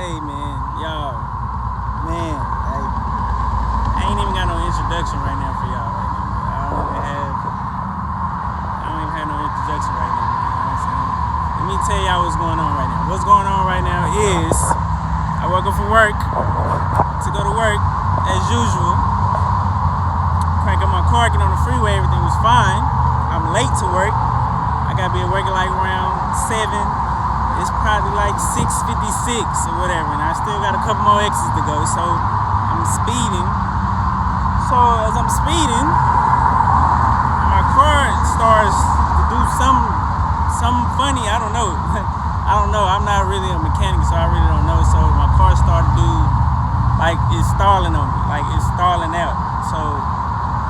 Hey man, y'all, man, like, I ain't even got no introduction right now for y'all right now. I don't even have no introduction right now. You know what I'm saying? Let me tell y'all what's going on right now. What's going on right now is I woke up for work to go to work as usual. Crank up my car, get on the freeway, everything was fine. I'm late to work. I gotta be at work at like around 7. It's probably like 6:56 or whatever, and I still got a couple more exits to go, so I'm speeding. So as I'm speeding, my car starts to do something funny. I don't know. I'm not really a mechanic, so I really don't know. So my car started to do, like, it's stalling on me, like it's stalling out. So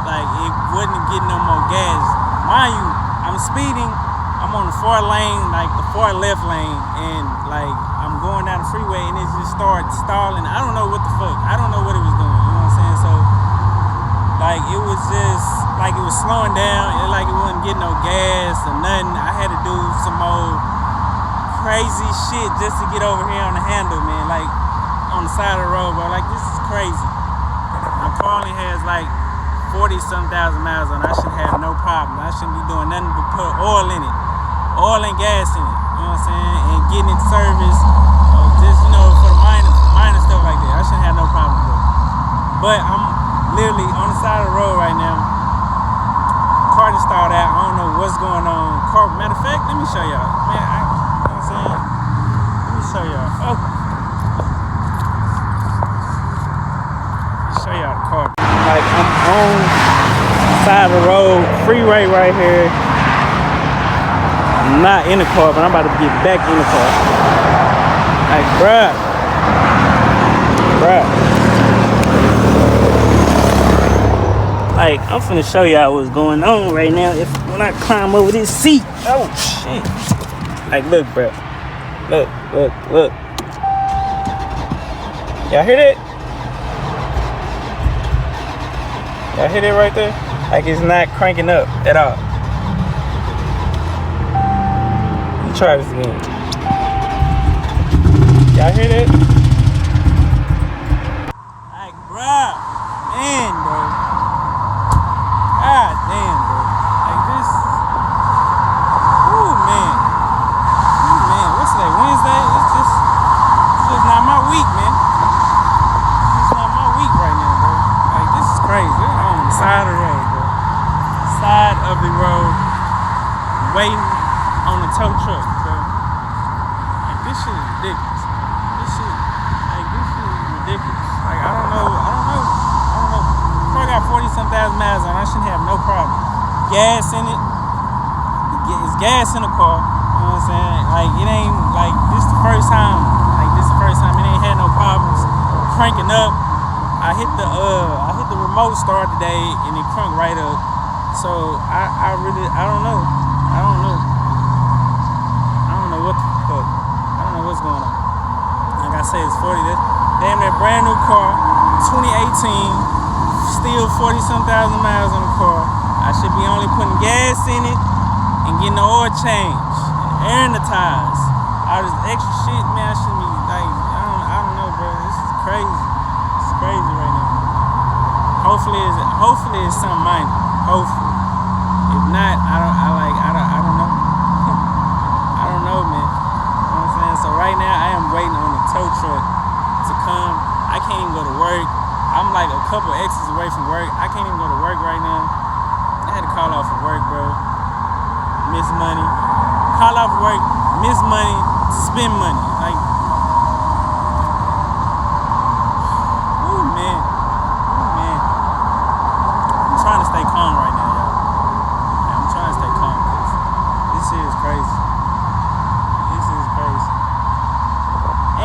like it wasn't getting no more gas. Mind you, I'm speeding. I'm on the far lane, like the far left lane, and like I'm going down the freeway, and it just started stalling. I don't know what the fuck. I don't know what it was doing. You know what I'm saying? So like it was just like it was slowing down. Like it wasn't getting no gas or nothing. I had to do some more crazy shit just to get over here on the handle, man. Like on the side of the road, bro. Like this is crazy. My car only has like 40-some thousand miles on it. I should have no problem. I shouldn't be doing nothing but put oil in it. Oil and gas in it, you know what I'm saying? And getting it serviced, just, you know, for the minor stuff like that. I shouldn't have no problem with it. But I'm literally on the side of the road right now. Car just started out. I don't know what's going on. Matter of fact, let me show y'all. Man, you know what I'm saying? Let me show y'all. Oh. Let me show y'all the car. Like, I'm on the side of the road, freeway right here. I'm not in the car, but I'm about to get back in the car. Like, bruh. Like, I'm finna show y'all what's going on right now when I climb over this seat. Oh, shit. Like, look, bruh. Look. Y'all hear that? Y'all hear that right there? Like, it's not cranking up at all. Try this again. Y'all hear that? Like, bruh, man, bro. God damn, bro. Like this. Ooh, man. What's today? Wednesday? It's just not my week, man. It's not my week right now, bro. Like, this is crazy. We're on the side of the road, bro. Side of the road. Waiting on the tow truck, bro. Like, this shit is ridiculous. This shit is ridiculous. Like, I don't know. Car got 40-some thousand miles on. I shouldn't have no problem. Gas in it. It's gas in the car. You know what I'm saying? Like, it ain't like this the first time. It ain't had no problems cranking up. I hit the remote start today, and it cranked right up. So I don't know. What the fuck? I don't know what's going on. Like I say, it's 40. That's damn near brand new car, 2018, still 40-some thousand miles on the car. I should be only putting gas in it and getting the oil change, and airing the tires. All this extra shit, man. I shouldn't be like, I don't know, bro. This is crazy. It's crazy right now. Hopefully it's something minor. Hopefully. If not, I don't know. I don't know, man. You know what I'm saying? So right now, I am waiting on the tow truck to come. I can't even go to work. I'm like a couple exits away from work. I can't even go to work right now. I had to call off from work, bro. Miss money. Call off from work, miss money, spend money. Like, ooh, man. I'm trying to stay calm right now, y'all. I'm trying to stay calm because this shit is crazy.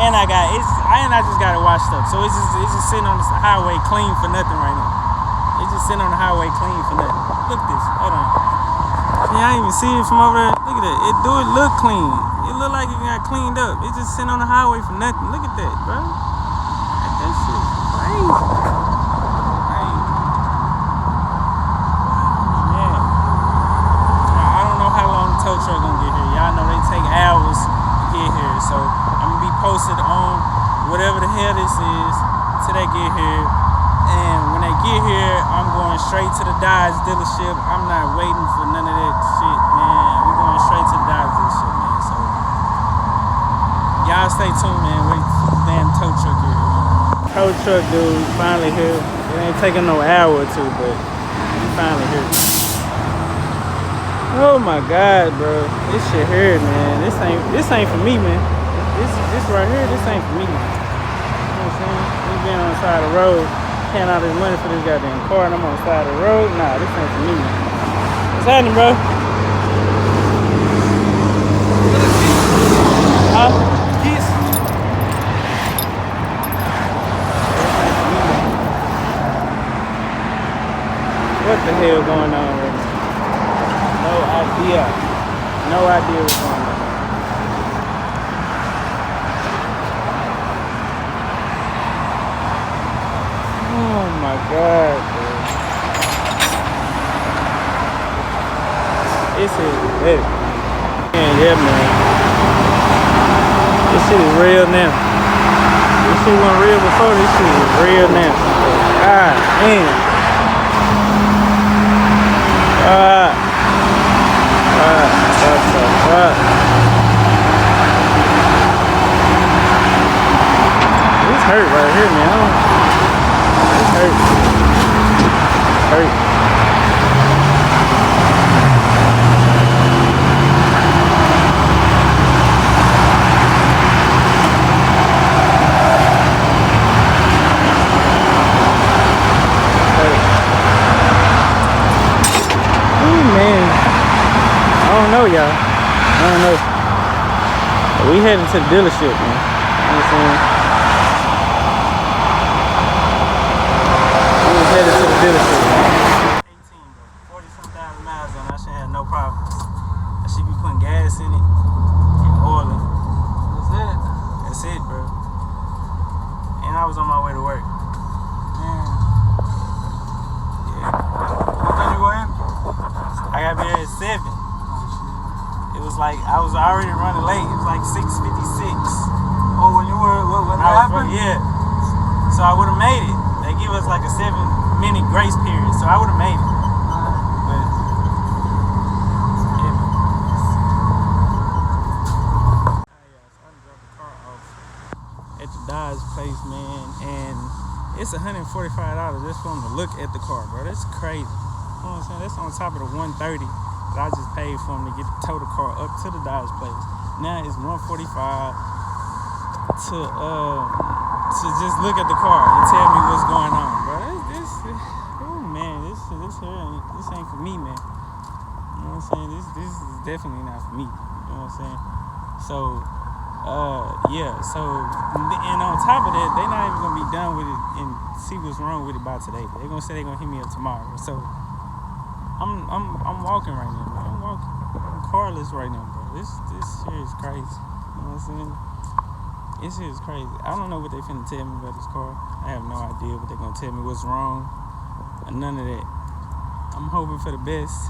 And I just got it washed up. So it's just sitting on the highway clean for nothing right now. It's just sitting on the highway clean for nothing. Look at this. Hold on. Can y'all even see it from over there? Look at that. It look clean. It look like it got cleaned up. It's just sitting on the highway for nothing. Look at that, bro. Like, that shit is crazy. Man. I don't know how long the tow truck gonna get here. Y'all know they take hours to get here. So I'm gonna be posted on whatever the hell this is, till they get here. And when they get here, I'm going straight to the Dodge dealership. I'm not waiting for none of that shit, man. We're going straight to the Dodge dealership, man. So y'all stay tuned, man. Wait for the damn tow truck here. Tow truck dude finally here. It ain't taking no hour or two, but he finally here. Oh my God, bro. This shit here, man. This ain't for me, man. This right here, this ain't for me, man. You know what I'm saying? We been on the side of the road, paying all this money for this goddamn car, and I'm on the side of the road. Nah, this ain't for me, man. What's happening, bro? Huh? Keys. What the hell going on right now? No idea. No idea what's going on. Oh my God, bro. This is lit. Yeah, man. This shit is real now. This shit wasn't real before. This shit is real now. God damn. What the fuck? This hurt right here, man. This hurt. Hurt. Y'all, I don't know. We heading to the dealership, man. You know what I'm saying? We was headed to the dealership, man. 18, bro. 40-some thousand miles on it. I should have no problems. I should be putting gas in it and oil in it. That's it. That's it, bro. And I was on my way to work. Man. Yeah. What time you go in? I got there at 7. It was like I was already running late. It was like 6:56. Oh, when you were when that happened? Yeah. So I would have made it. They give us like a 7-minute grace period, so I would have made it. But yeah. So I dropped the car off at the Dodge place, man, and it's $145 just for them to look at the car, bro. That's crazy. You know what I'm saying? That's on top of the $130. I just paid for him to get tow the car up to the Dodge place. Now it's $145 to just look at the car and tell me what's going on, bro. This ain't for me, man. You know what I'm saying? This is definitely not for me. You know what I'm saying? So, yeah. So, and on top of that, they're not even gonna be done with it and see what's wrong with it by today. They're gonna say they're gonna hit me up tomorrow. So. I'm walking right now, bro. I'm walking. I'm carless right now, bro. This shit is crazy. You know what I'm saying? This shit is crazy. I don't know what they finna tell me about this car. I have no idea what they're gonna tell me what's wrong. And none of that. I'm hoping for the best.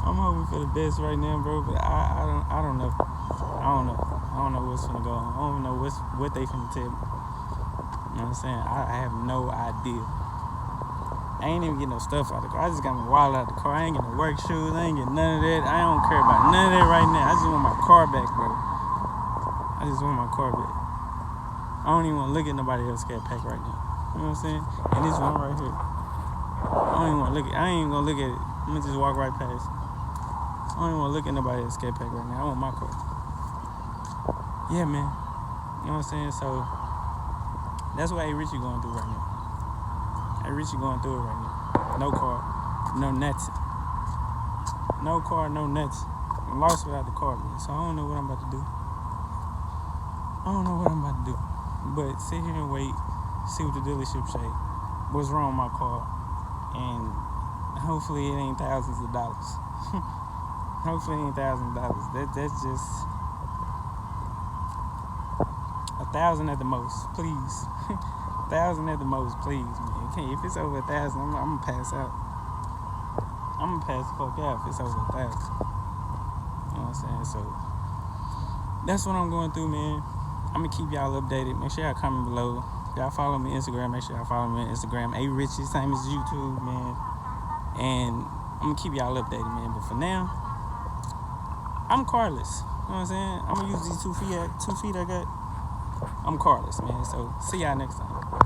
I'm hoping for the best right now, bro. But I don't know. I don't know what's finna go on. I don't know what they finna tell me. You know what I'm saying? I have no idea. I ain't even get no stuff out of the car. I just got my wallet out of the car. I ain't get no work shoes. I ain't get none of that. I don't care about none of that right now. I just want my car back, bro. I just want my car back. I don't even want to look at nobody else's Scatpack right now. You know what I'm saying? And this one right here. I ain't gonna look at it. I'm gonna just walk right past it. I don't even want to look at nobody else's Scatpack right now. I want my car. Yeah, man. You know what I'm saying? So that's what A. Richie going through right now. Hey, Richie going through it right now. No car, no nuts. No car, no nuts. I'm lost without the car, man. So I don't know what I'm about to do. But sit here and wait, see what the dealership say. What's wrong with my car? And hopefully it ain't thousands of dollars. Hopefully it ain't $1,000. That's just $1,000 at the most, please. 1,000 at the most, please, man. If it's over 1,000, I'm gonna pass out. I'm gonna pass the fuck out if it's over 1,000. You know what I'm saying? So that's what I'm going through, man. I'm gonna keep y'all updated. Make sure y'all comment below. Y'all follow me on Instagram. Make sure y'all follow me on Instagram. A Richie, same as YouTube, man. And I'm gonna keep y'all updated, man. But for now, I'm carless. You know what I'm saying? I'm gonna use these 2 feet I got. I'm carless, man. So see y'all next time.